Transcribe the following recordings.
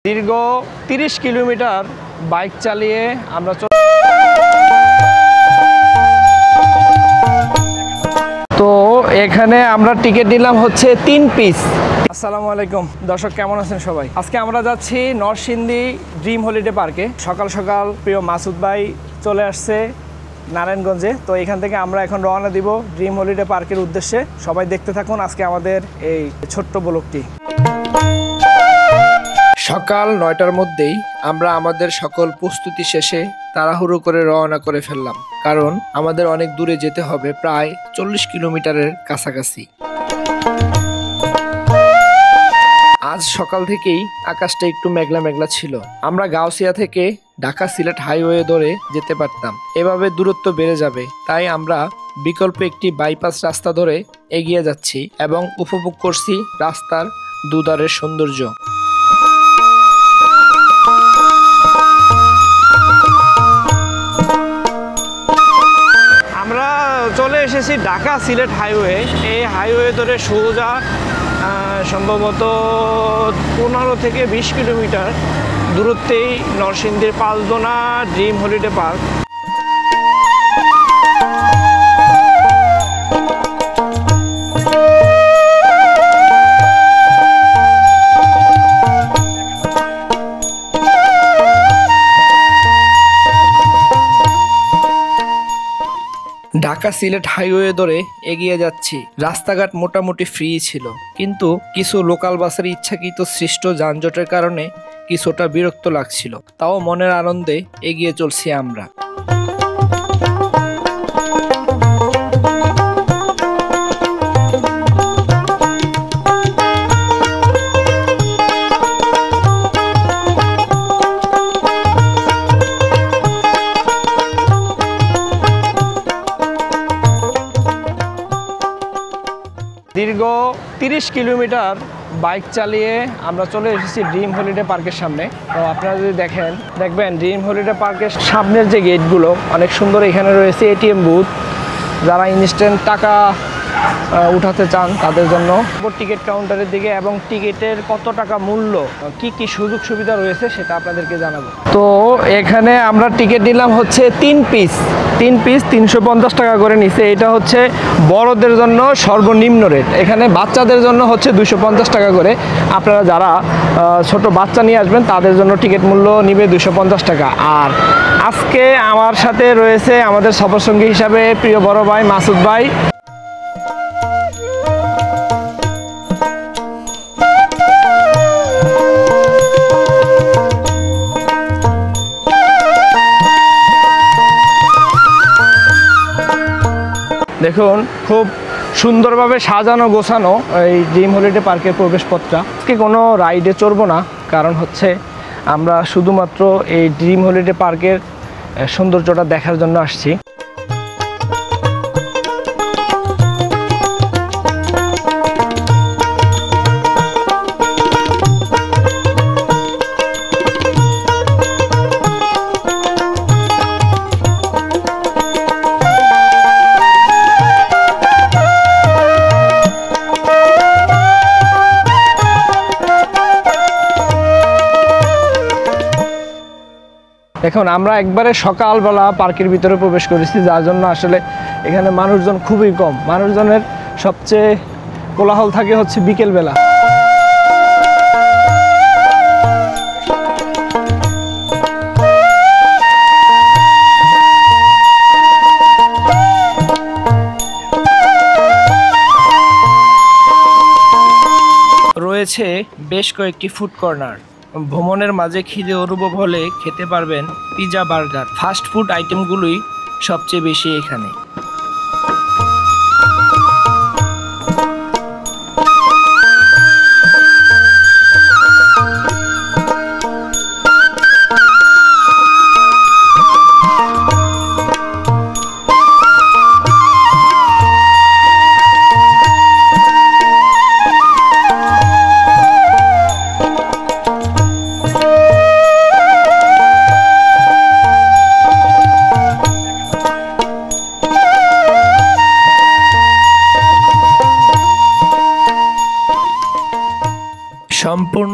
দীর্ঘ 30 kilometre bike চালিয়ে আমরা তো এখানে আমরা টিকিট নিলাম হচ্ছে 3 পিস। আসসালামু আলাইকুম দর্শক, কেমন আছেন সবাই? আজকে আমরা যাচ্ছি নরসিংদী ড্রিম হলিডে পার্কে। সকাল সকাল প্রিয় মাসুদ ভাই চলে আসছে নারায়ণগঞ্জে। তো এখান থেকে আমরা এখন রওনা দিব ড্রিম হলিডে পার্কের উদ্দেশ্যে। সবাই দেখতে থাকুন আজকে আমাদের এই ছোট্ট ব্লগটি। সকাল 9টার মধ্যেই আমরা আমাদের সকল প্রস্তুতি শেষে তাড়াহুড়ো করে রওনা করে ফেললাম, কারণ আমাদের অনেক দূরে যেতে হবে, প্রায় 40 কিলোমিটারের কাছাকাছি। আজ সকাল থেকেই আকাশটা একটু মেঘলা মেঘলা ছিল। আমরা গাউসিয়া থেকে ঢাকা সিলেট হাইওয়ে ধরে যেতে পারতাম, এভাবে দূরত্ব বেড়ে যাবে, তাই আমরা বিকল্প একটি বাইপাস রাস্তা ধরে এগিয়ে যাচ্ছি এবং উপভোগ করছি রাস্তার দুধারের সৌন্দর্য। আমরা চলে এসেছি ঢাকা সিলেট হাইওয়ে। এই হাইওয়ে ধরে সোজা সম্ভবত 15 থেকে 20 কিলোমিটার দূরত্বেই নরসিংদীর Paldona dream holiday park. Dhaka Sylhet highway ধরে এগিয়ে যাচ্ছি। রাস্তাঘাট মোটামুটি ফ্রি ছিল, কিন্তু কিছু লোকাল বাসের ইচ্ছাকৃত সৃষ্ট যানজটের কারণে কিছুটা বিরক্ত লাগছিল। তাও মনের আনন্দে এগিয়ে চলছি আমরা। দীর্ঘ 30 কিলোমিটার বাইক চালিয়ে আমরা চলে এসেছি ড্রিম হলিডে পার্কের সামনে। তো আপনারা যদি দেখবেন ড্রিম হলিডে পার্কের সামনের যে গেটগুলো অনেক সুন্দর। এখানে রয়েছে এটিএম বুথ, যারা ইনস্ট্যান্ট টাকা উঠাতে চান তাদের জন্য। টিকিট কাউন্টারের দিকে এবং টিকিটের কত টাকা মূল্য, কি কি সুযোগ সুবিধা রয়েছে সেটা আপনাদেরকে জানাবো। তো এখানে আমরা টিকিট নিলাম হচ্ছে 3 পিস 350 টাকা করে নিছে। এটা হচ্ছে বড়দের জন্য সর্বনিম্ন রেট। এখানে বাচ্চাদের জন্য হচ্ছে 250 টাকা করে। আপনারা যারা ছোট বাচ্চা নিয়ে আসবেন তাদের জন্য টিকিট মূল্য নিবে 250 টাকা। আর আজকে আমার সাথে রয়েছে আমাদের সফরসঙ্গী হিসাবে প্রিয় বড় ভাই মাসুদ ভাই। দেখুন খুব সুন্দরভাবে সাজানো গোছানো এই ড্রিম হলিডে পার্কের প্রবেশপথটা। আজকে কোনো রাইডে চড়বো না, কারণ হচ্ছে আমরা শুধুমাত্র এই ড্রিম হলিডে পার্কের সৌন্দর্যটা দেখার জন্য আসছি। দেখুন আমরা একবারে সকালবেলা পার্কের ভিতরে প্রবেশ করেছি, যার জন্য আসলে এখানে মানুষজন খুবই কম। মানুষজনের সবচেয়ে কোলাহল থাকে হচ্ছে বিকেলবেলা। রয়েছে বেশ কয়েকটি ফুড কর্নার। ভ্রমণের মাঝে খিদে অনুভব হলে খেতে পারবেন পিৎজা, বার্গার। ফাস্ট ফুড আইটেমগুলোই সবচেয়ে বেশি এখানে।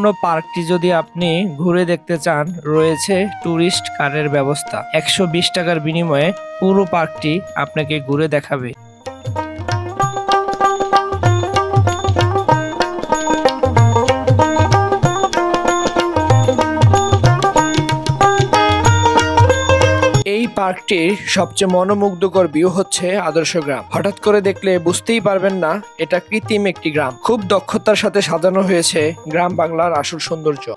সম্পূর্ণ পার্কটি যদি আপনি ঘুরে দেখতে চান, রয়েছে ট্যুরিস্ট কারের ব্যবস্থা। 120 টাকার বিনিময়ে পুরো পার্কটি আপনাকে ঘুরে দেখাবে। এই পার্কটির সবচেয়ে মনোমুগ্ধকর ভিউ হচ্ছে আদর্শ গ্রাম। হঠাৎ করে দেখলে বুঝতেই পারবেন না এটা কৃত্রিম একটি গ্রাম। খুব দক্ষতার সাথে সাজানো হয়েছে গ্রাম বাংলার আসল সৌন্দর্য।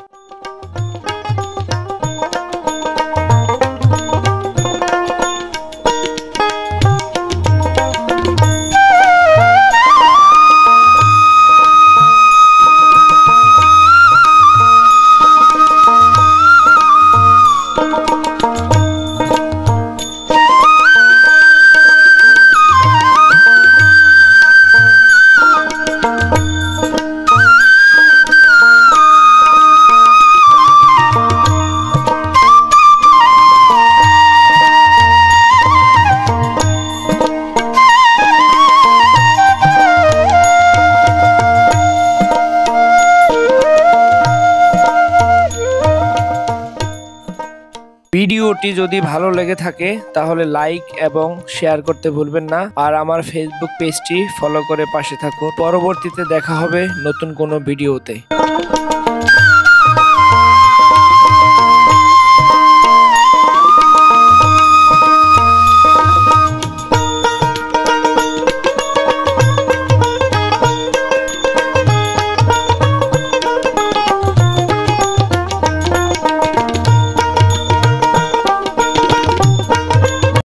ভিডিওটি যদি ভালো লেগে থাকে তাহলে লাইক এবং শেয়ার করতে ভুলবেন না। আর আমার ফেসবুক পেজটি ফলো করে পাশে থাকুন। পরবর্তীতে দেখা হবে নতুন কোনো ভিডিওতে।